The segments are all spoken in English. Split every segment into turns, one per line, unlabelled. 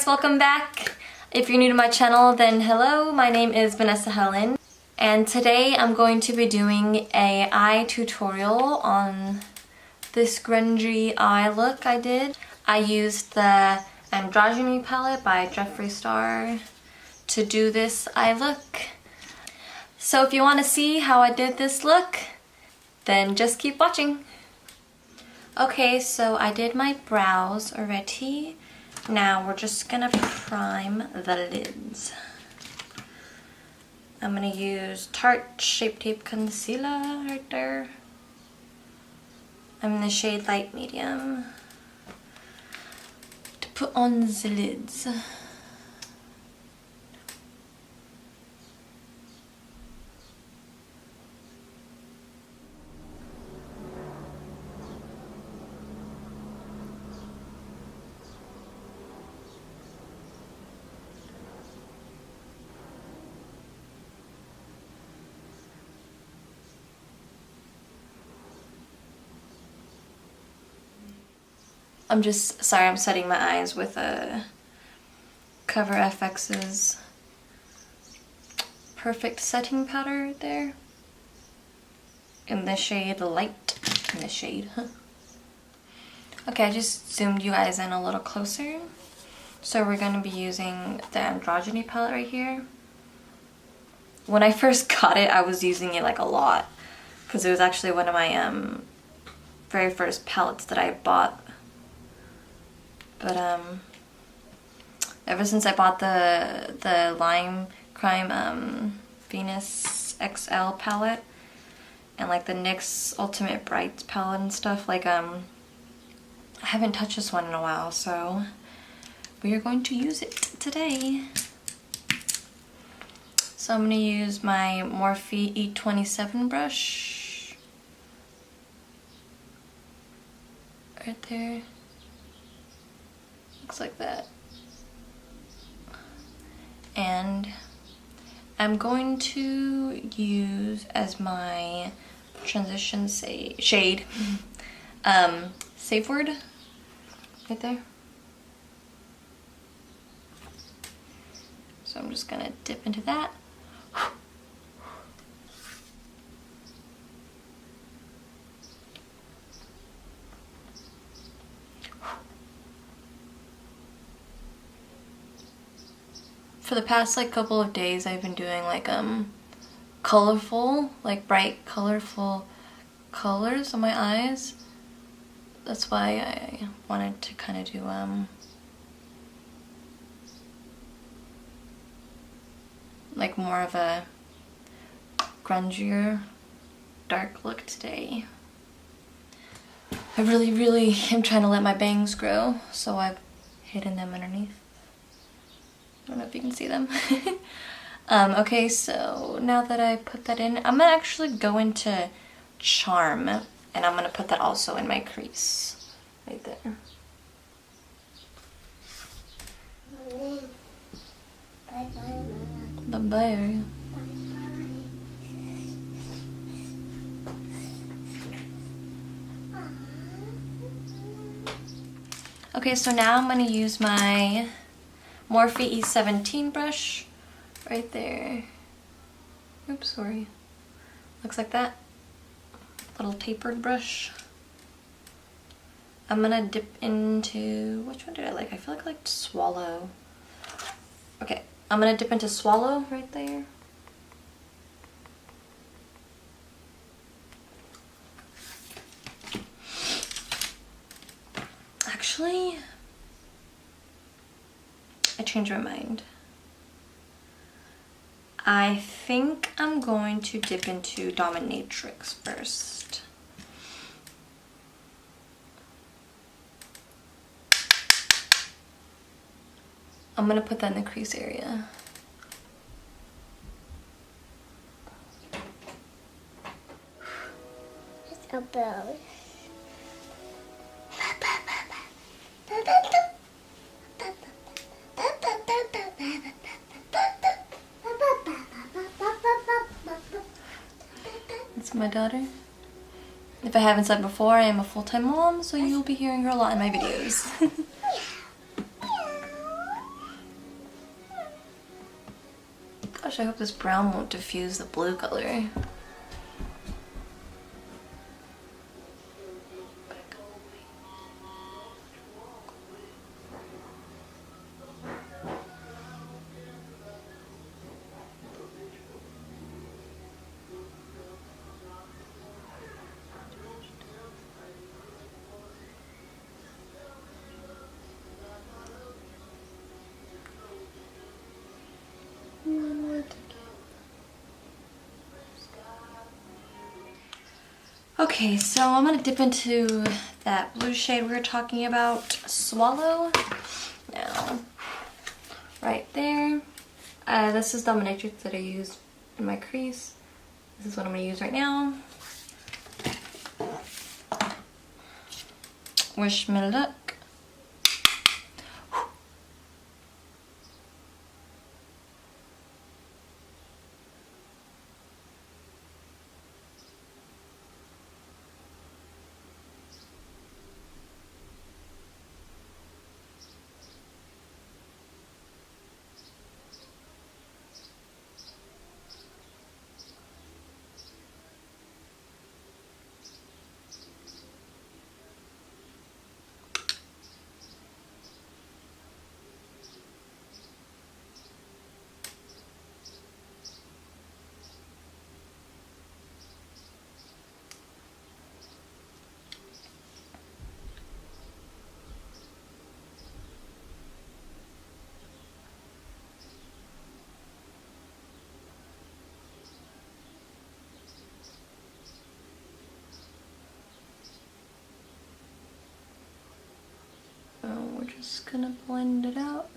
welcome back. If you're new to my channel, then hello, my name is Vanessa Helen. And today I'm going to be doing a eye tutorial on this grungy eye look I did. I used the Androgyny Palette by Jeffree Star to do this eye look. So if you want to see how I did this look, then just keep watching. Okay, so I did my brows already. Now we're just gonna prime the lids. I'm gonna use Tarte Shape Tape Concealer right there. I'm in the shade Light Medium to put on the lids. I'm just, sorry, I'm setting my eyes with a Cover FX's Perfect Setting Powder right there. In the shade Light. In the shade, huh? Okay, I just zoomed you guys in a little closer. So we're going to be using the Androgyny palette right here. When I first got it, I was using it like a lot. Because it was actually one of my very first palettes that I bought. But ever since I bought the Lime Crime Venus XL palette and like the NYX Ultimate Brights palette and stuff, like I haven't touched this one in a while, so we are going to use it today. So I'm going to use my Morphe E27 brush right there. Looks like that. And I'm going to use as my transition shade Safe Word right there. So I'm just gonna dip into that. For the past like couple of days I've been doing like colorful, like bright colorful colors on my eyes. That's why I wanted to kind of do like more of a grungier dark look today. I really am trying to let my bangs grow, so I've hidden them underneath. I don't know if you can see them. Okay, so now that I put that in, I'm gonna actually go into Charm, and I'm gonna put that also in my crease, right there. Bye-bye, Ariel. Okay, so now I'm gonna use my Morphe E17 brush right there. Oops, sorry. Looks like that. Little tapered brush. I'm gonna dip into, which one did I like? I feel like I liked Swallow. Okay, I'm gonna dip into Swallow right there. Actually, I changed my mind. I think I'm going to dip into Dominatrix first. I'm gonna put that in the crease area.
It's a bow.
That's my daughter. If I haven't said before, I am a full-time mom, so you'll be hearing her a lot in my videos. Gosh, I hope this brown won't diffuse the blue color. Okay, so I'm gonna dip into that blue shade we were talking about, Swallow. Now, right there. This is dominatrix that I used in my crease. This is what I'm gonna use right now. Wish me luck. We're just gonna blend it out.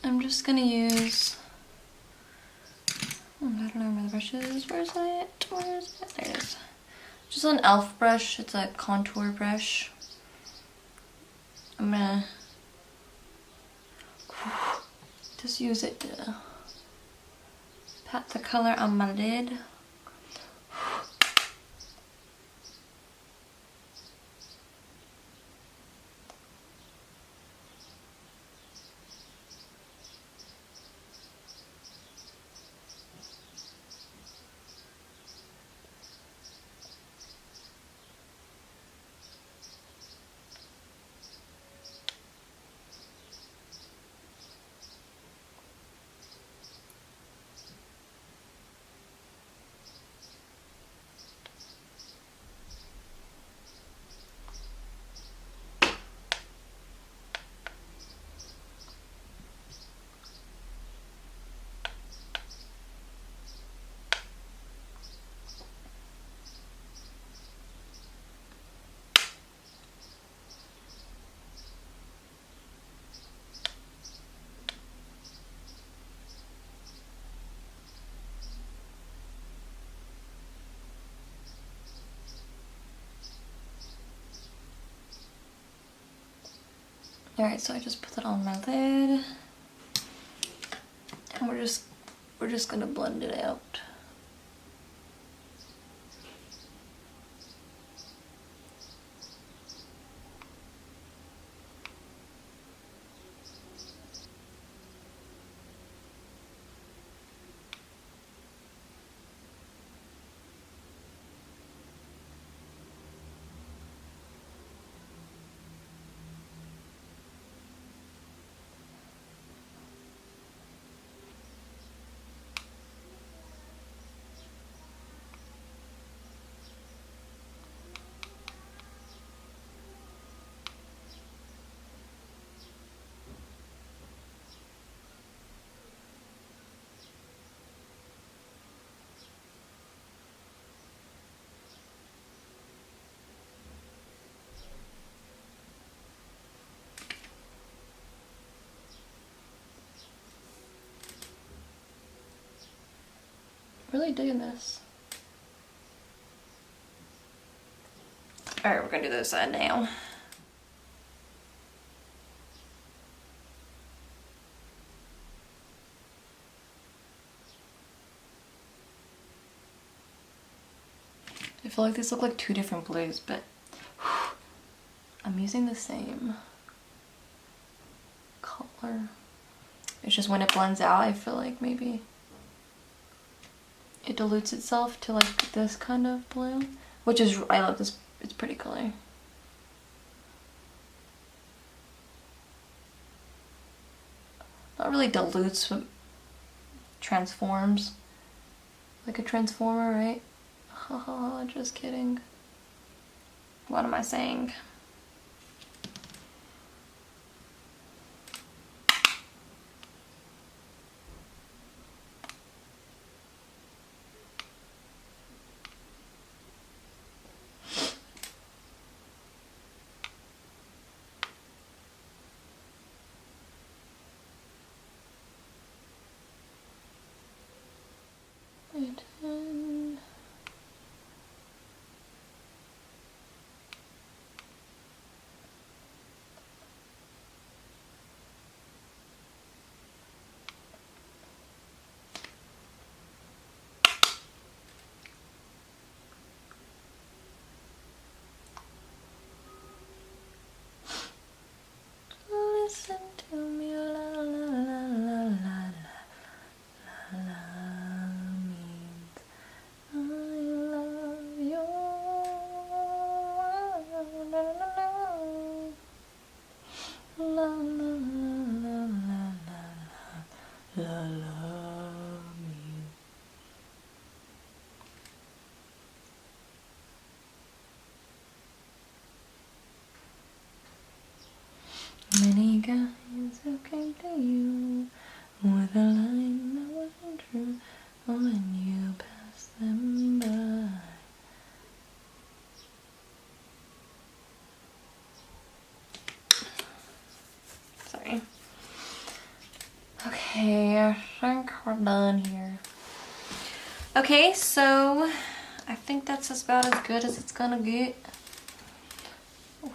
I'm just gonna use, I don't know where the brush is. Where is it? Where is it? There it is. Just an e.l.f. brush. It's a contour brush. I'm gonna just use it to pat the color on my lid. Alright, so I just put that on my lid. And we're just gonna blend it out. Really digging this. Alright, we're gonna do this side now. I feel like these look like two different blues, but I'm using the same color. It's just when it blends out, I feel like maybe it dilutes itself to like this kind of blue, which is, I love this, it's pretty color. Not really dilutes, but transforms. Like a transformer, right? Haha, just kidding. What am I saying? And then listen to me, la la la la la la la means I love you. La la la la la la la la love me. Many guys who came to you with a line that wasn't true when you passed them by. Sorry. Okay, I think we're done here. Okay, so I think that's about as good as it's gonna get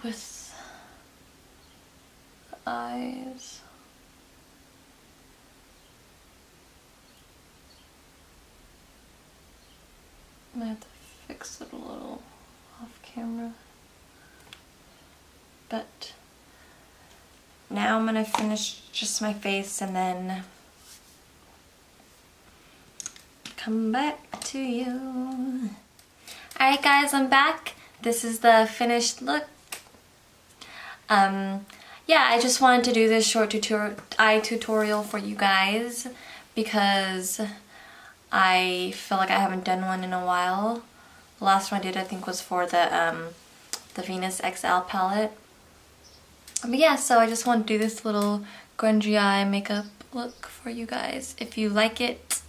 with eyes. I might have to fix it a little off camera. But now I'm gonna finish just my face and then come back to you. Alright guys, I'm back. This is the finished look. Yeah, I just wanted to do this short eye tutorial for you guys because I feel like I haven't done one in a while. The last one I did I think was for the Venus XL palette. But yeah, so I just want to do this little grungy eye makeup look for you guys. If you like it,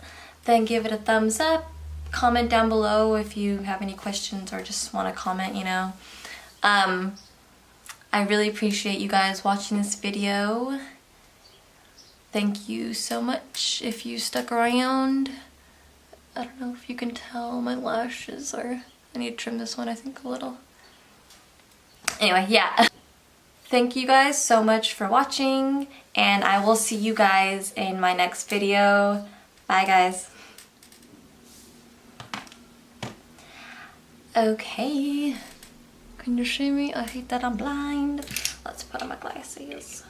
then give it a thumbs up. Comment down below if you have any questions or just want to comment, you know. I really appreciate you guys watching this video. Thank you so much if you stuck around. I don't know if you can tell my lashes are, I need to trim this one I think a little. Anyway, yeah. Thank you guys so much for watching and I will see you guys in my next video. Bye guys. Okay. Can you see me? I hate that I'm blind. Let's put on my glasses.